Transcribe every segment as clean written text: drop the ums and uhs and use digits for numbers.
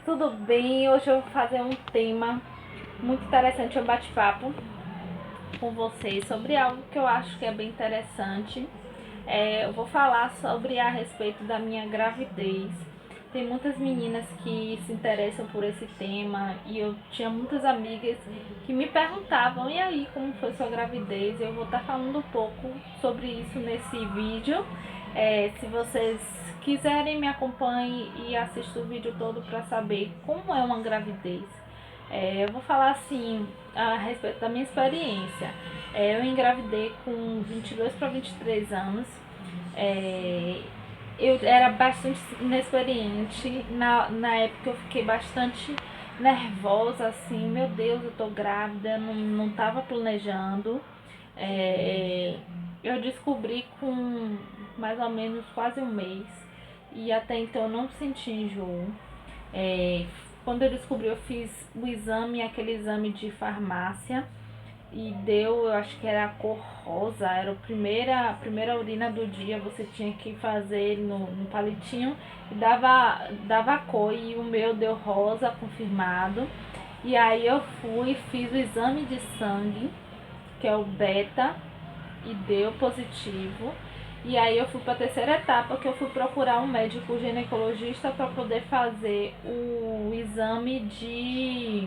tudo bem? Hoje eu vou fazer um tema muito interessante, um bate-papo com vocês sobre algo que eu acho que é bem interessante. Eu vou falar sobre a respeito da minha gravidez. Tem muitas meninas que se interessam por esse tema e eu tinha muitas amigas que me perguntavam: e aí, como foi sua gravidez? Eu vou estar falando um pouco sobre isso nesse vídeo. Se vocês quiserem, me acompanhem e assistam o vídeo todo para saber como é uma gravidez. Eu vou falar assim a respeito da minha experiência. Eu engravidei com 22 para 23 anos. Eu era bastante inexperiente. Na época eu fiquei bastante nervosa, assim, meu Deus, eu tô grávida, não tava planejando. Eu descobri com mais ou menos quase um mês e até então eu não senti enjoo. É, Quando eu descobri, eu fiz o exame, aquele exame de farmácia, e deu, eu acho que era a cor rosa, era a primeira urina do dia, você tinha que fazer no palitinho e dava a cor, e o meu deu rosa, confirmado. E aí eu fui, fiz o exame de sangue, que é o beta, e deu positivo. E aí eu fui para a terceira etapa, que eu fui procurar um médico ginecologista para poder fazer o exame de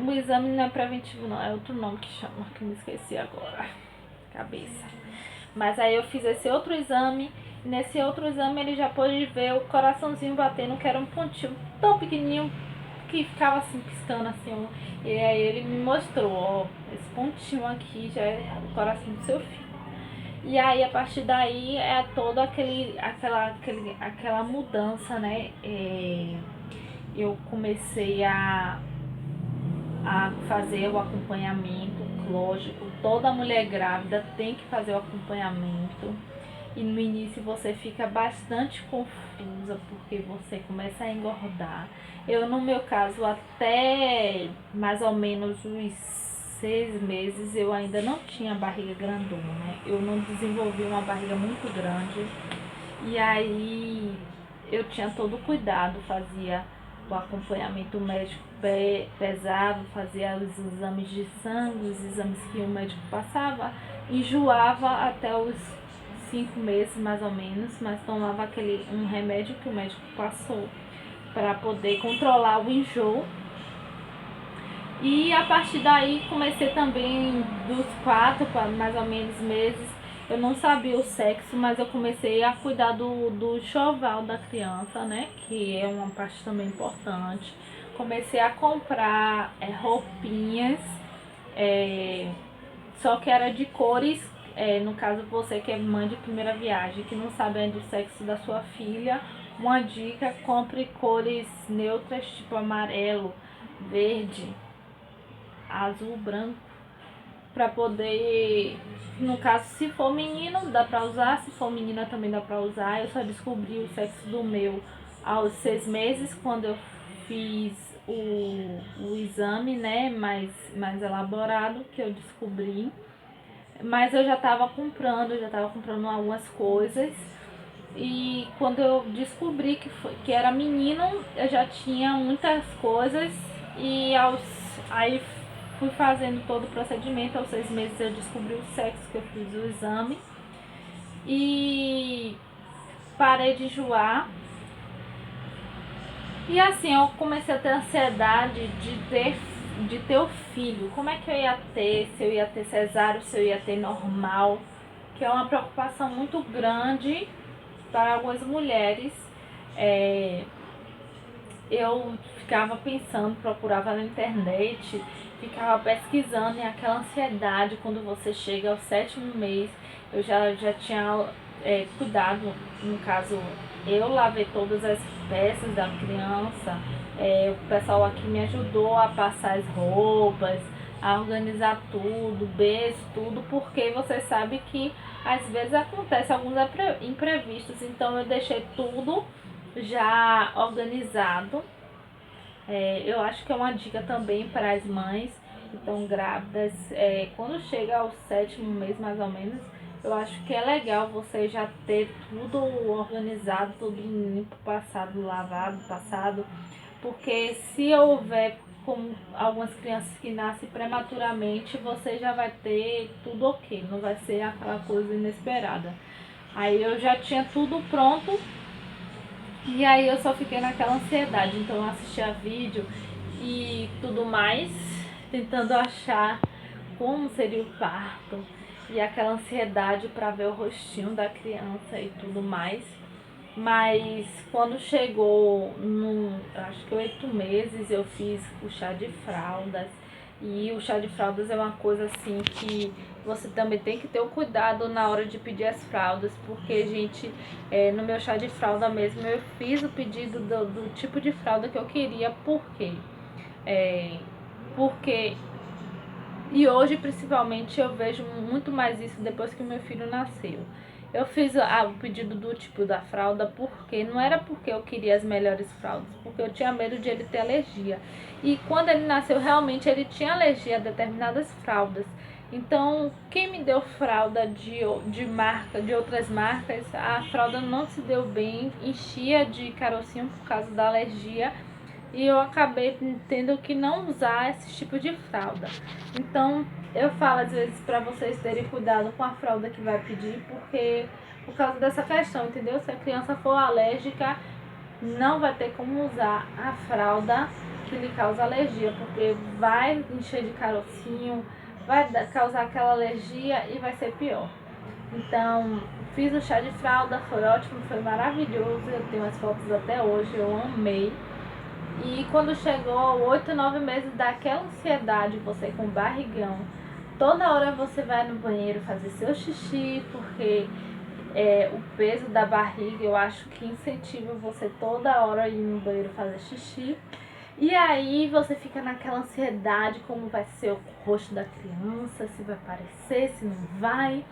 o exame não é preventivo não, é outro nome que chama, que me esqueci agora, cabeça. Mas aí eu fiz esse outro exame, e nesse outro exame ele já pôde ver o coraçãozinho batendo, que era um pontinho tão pequenininho que ficava assim piscando assim. E aí ele me mostrou, ó, esse pontinho aqui já é o coração do seu filho. E aí a partir daí é todo aquela mudança, né? Eu comecei a fazer o acompanhamento, lógico, toda mulher grávida tem que fazer o acompanhamento. E no início você fica bastante confusa porque você começa a engordar. Eu, no meu caso, até mais ou menos os 6 meses eu ainda não tinha barriga grandona, né? Eu não desenvolvi uma barriga muito grande. E aí eu tinha todo o cuidado, fazia o acompanhamento médico, pesava, fazia os exames de sangue, os exames que o médico passava, enjoava até os 5 meses mais ou menos, mas tomava um remédio que o médico passou para poder controlar o enjoo. E a partir daí comecei também dos 4 para mais ou menos meses. Eu não sabia o sexo, mas eu comecei a cuidar do enxoval da criança, né? Que é uma parte também importante. Comecei a comprar roupinhas, só que era de cores. No caso, você que é mãe de primeira viagem, que não sabe ainda o sexo da sua filha, uma dica: compre cores neutras, tipo amarelo, verde, azul, branco, para poder, no caso, se for menino dá para usar, se for menina também dá para usar. Eu só descobri o sexo do meu aos 6 meses, quando eu fiz o exame, né, mais elaborado, que eu descobri. Mas eu já estava comprando algumas coisas. E quando eu descobri que era menino, eu já tinha muitas coisas. E aí fui fazendo todo o procedimento. Aos 6 meses eu descobri o sexo, que eu fiz o exame. E parei de enjoar. E assim, eu comecei a ter ansiedade de ter o filho. Como é que eu ia ter? Se eu ia ter cesárea, se eu ia ter normal. Que é uma preocupação muito grande para algumas mulheres. Eu ficava pensando, procurava na internet, ficava pesquisando, e aquela ansiedade quando você chega ao 7º mês. Eu já tinha cuidado, no caso, eu lavei todas as peças da criança, o pessoal aqui me ajudou a passar as roupas, a organizar tudo, berço, tudo, porque você sabe que às vezes acontece alguns imprevistos, então eu deixei tudo já organizado. Eu acho que é uma dica também para as mães que estão grávidas. Quando chega ao 7º mês, mais ou menos, Eu acho que é legal você já ter tudo organizado, tudo limpo, passado, lavado, passado, porque se houver como algumas crianças que nascem prematuramente, você já vai ter tudo ok, não vai ser aquela coisa inesperada. Aí eu já tinha tudo pronto e aí eu só fiquei naquela ansiedade, então eu assistia vídeo e tudo mais, tentando achar como seria o parto e aquela ansiedade para ver o rostinho da criança e tudo mais. Mas quando chegou acho que 8 meses, eu fiz o chá de fraldas. E o chá de fraldas é uma coisa assim que você também tem que ter o cuidado na hora de pedir as fraldas, porque, gente, no meu chá de fralda mesmo eu fiz o pedido do tipo de fralda que eu queria, por quê? Porque e hoje, principalmente, eu vejo muito mais isso depois que o meu filho nasceu. Eu fiz o pedido do tipo da fralda porque não era porque eu queria as melhores fraldas, porque eu tinha medo de ele ter alergia. E quando ele nasceu, realmente ele tinha alergia a determinadas fraldas. Então, quem me deu fralda de outras marcas, a fralda não se deu bem, enchia de carocinho por causa da alergia e eu acabei tendo que não usar esse tipo de fralda. Então, eu falo às vezes para vocês terem cuidado com a fralda que vai pedir, porque por causa dessa questão, entendeu? Se a criança for alérgica, não vai ter como usar a fralda que lhe causa alergia, porque vai encher de carocinho, vai causar aquela alergia e vai ser pior. Então, fiz o chá de fralda, foi ótimo, foi maravilhoso, eu tenho as fotos até hoje, eu amei. E quando chegou 8, 9 meses daquela ansiedade, você com barrigão, toda hora você vai no banheiro fazer seu xixi, porque o peso da barriga eu acho que incentiva você toda hora ir no banheiro fazer xixi. E aí você fica naquela ansiedade, como vai ser o rosto da criança, se vai aparecer, se não vai.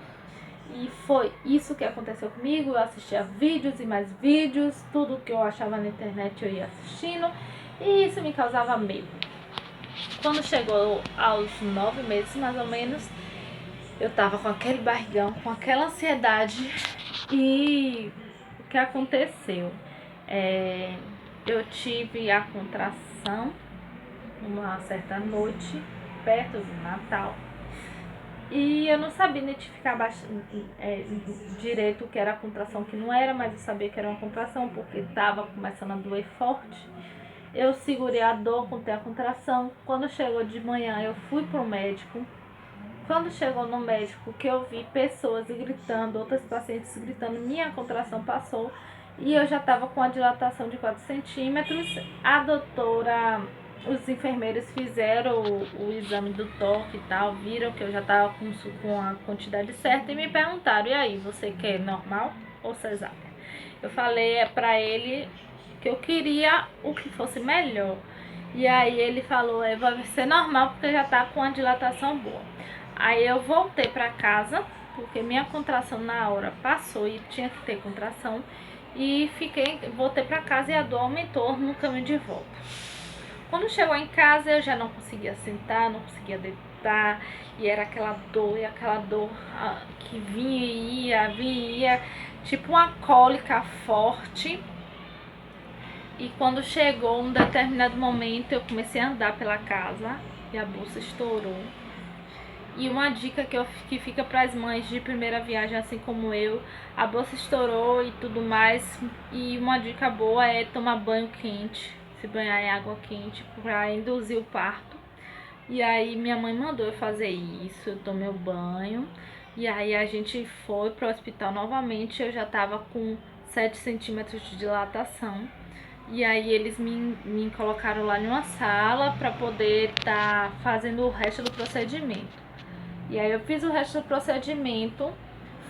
E foi isso que aconteceu comigo. Eu assistia vídeos e mais vídeos, tudo que eu achava na internet eu ia assistindo, e isso me causava medo. Quando chegou aos 9 meses mais ou menos, eu tava com aquele barrigão, com aquela ansiedade, e o que aconteceu? Eu tive a contração uma certa noite, perto do Natal. E eu não sabia identificar direito o que era a contração, que não era, mas eu sabia que era uma contração porque estava começando a doer forte. Eu segurei a dor, contei a contração. Quando chegou de manhã, eu fui pro médico. Quando chegou no médico, que eu vi pessoas gritando, outras pacientes gritando, minha contração passou. E eu já estava com a dilatação de 4 centímetros. A doutora, os enfermeiros fizeram o exame do toque e tal, viram que eu já estava com a quantidade certa e me perguntaram, e aí, você quer normal ou cesárea? Eu falei pra ele que eu queria o que fosse melhor. E aí ele falou, vai ser normal porque já tá com a dilatação boa. Aí eu voltei pra casa, porque minha contração na hora passou e tinha que ter contração. E voltei pra casa e a dor aumentou no caminho de volta. Quando chegou em casa eu já não conseguia sentar, não conseguia deitar. E era aquela dor que vinha e ia, tipo uma cólica forte. E quando chegou um determinado momento, eu comecei a andar pela casa e a bolsa estourou. E uma dica que fica para as mães de primeira viagem, assim como eu, a bolsa estourou e tudo mais. E uma dica boa é tomar banho quente, se banhar em água quente, para induzir o parto. E aí minha mãe mandou eu fazer isso, eu tomei o banho. E aí a gente foi pro hospital novamente, eu já tava com 7 centímetros de dilatação. E aí eles me colocaram lá em uma sala para poder estar fazendo o resto do procedimento. E aí eu fiz o resto do procedimento,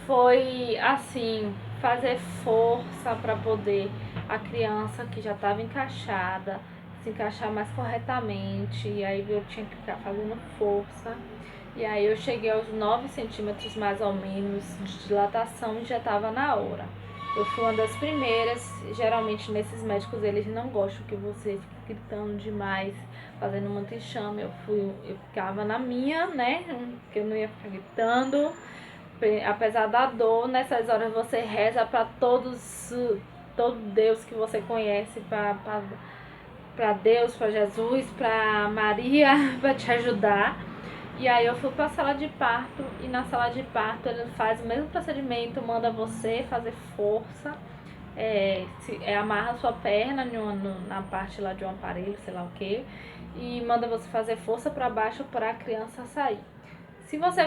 foi assim, fazer força para poder a criança que já estava encaixada se encaixar mais corretamente. E aí eu tinha que ficar fazendo força. E aí eu cheguei aos 9 centímetros mais ou menos de dilatação e já estava na hora. Eu fui uma das primeiras. Geralmente nesses médicos eles não gostam que você fique gritando demais, fazendo muito enxame. Eu ficava na minha, né? Porque eu não ia ficar gritando. apesar da dor, nessas horas você reza para todo Deus que você conhece, para Deus, para Jesus, para Maria, para te ajudar. E aí eu fui para a sala de parto, e na sala de parto ele faz o mesmo procedimento, manda você fazer força, amarra sua perna na parte lá de um aparelho, sei lá o que, e manda você fazer força para baixo para a criança sair. Se você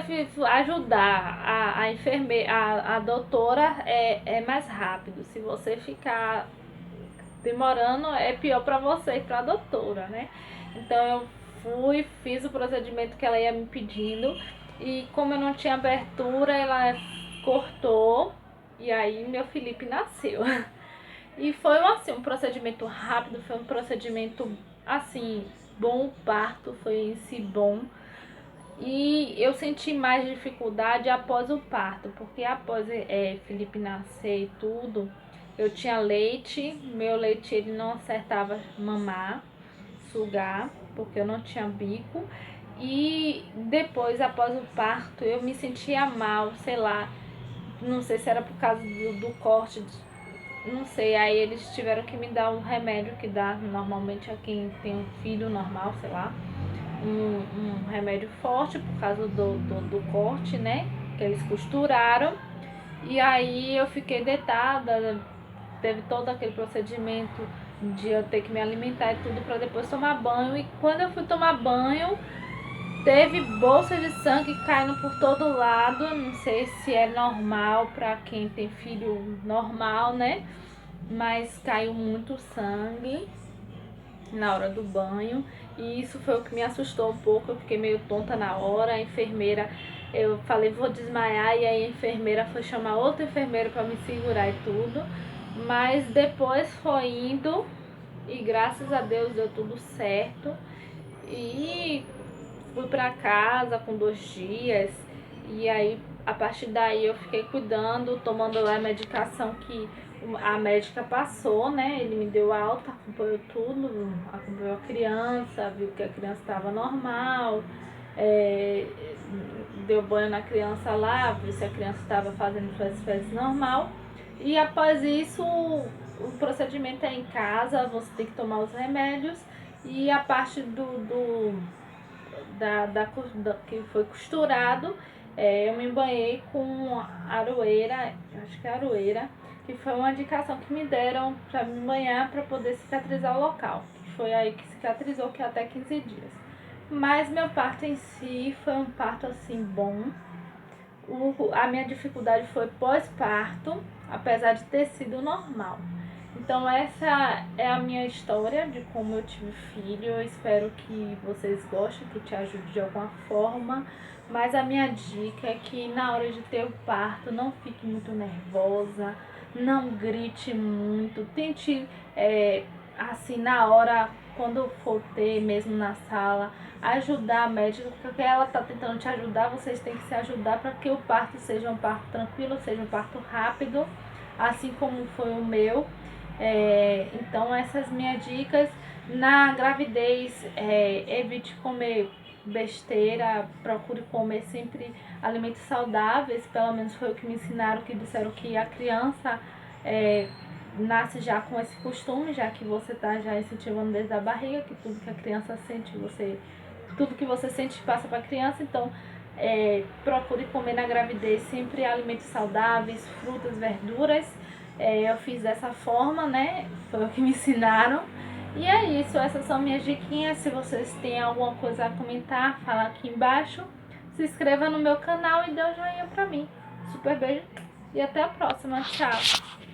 ajudar a enfermeira, a doutora, é mais rápido. Se você ficar demorando, é pior para você e para a doutora, né? Então eu fiz o procedimento que ela ia me pedindo, e como eu não tinha abertura, ela cortou, e aí meu Felipe nasceu. E foi assim, um procedimento rápido, foi um procedimento assim, bom, o parto foi em si bom. E eu senti mais dificuldade após o parto, porque após Felipe nascer e tudo, eu tinha leite, meu leite ele não acertava mamar, sugar, porque eu não tinha bico. E depois, após o parto, eu me sentia mal, sei lá, não sei se era por causa do corte, não sei. Aí eles tiveram que me dar um remédio que dá normalmente a quem tem um filho normal, sei lá. Um remédio forte por causa do corte, né? Que eles costuraram. E aí eu fiquei deitada, teve todo aquele procedimento de eu ter que me alimentar e tudo para depois tomar banho. E quando eu fui tomar banho, teve bolsa de sangue caindo por todo lado. Não sei se é normal para quem tem filho normal, né? Mas caiu muito sangue na hora do banho, e isso foi o que me assustou um pouco. Eu fiquei meio tonta na hora. A enfermeira, eu falei vou desmaiar, e aí a enfermeira foi chamar outra enfermeira para me segurar e tudo, mas depois foi indo, e graças a Deus deu tudo certo. E fui para casa com 2 dias, e aí a partir daí eu fiquei cuidando, tomando lá a medicação que a médica passou, né? Ele me deu alta, acompanhou tudo, acompanhou a criança, viu que a criança estava normal, deu banho na criança lá, viu se a criança estava fazendo suas fezes normal. E após isso, o procedimento é em casa, você tem que tomar os remédios, e a parte que foi costurado, eu me banhei com aroeira, acho que é aroeira, que foi uma indicação que me deram para me banhar para poder cicatrizar o local. Foi aí que cicatrizou, que é até 15 dias. Mas meu parto em si foi um parto assim bom. A minha dificuldade foi pós-parto, apesar de ter sido normal. Então essa é a minha história de como eu tive filho. Eu espero que vocês gostem, que te ajude de alguma forma. Mas a minha dica é que na hora de ter o parto, não fique muito nervosa, não grite muito, tente assim na hora, quando for ter mesmo na sala, ajudar a médica, porque ela está tentando te ajudar, vocês têm que se ajudar para que o parto seja um parto tranquilo, seja um parto rápido, assim como foi o meu. Então essas minhas dicas. Na gravidez, evite comer besteira, procure comer sempre alimentos saudáveis, pelo menos foi o que me ensinaram, que disseram que a criança nasce já com esse costume, já que você está já incentivando desde a barriga, que tudo que a criança sente, tudo que você sente passa para a criança. Então procure comer na gravidez sempre alimentos saudáveis, frutas, verduras. Eu fiz dessa forma, né? Foi o que me ensinaram. E é isso, essas são minhas diquinhas. Se vocês têm alguma coisa a comentar, fala aqui embaixo. Se inscreva no meu canal e dê um joinha pra mim. Super beijo e até a próxima. Tchau!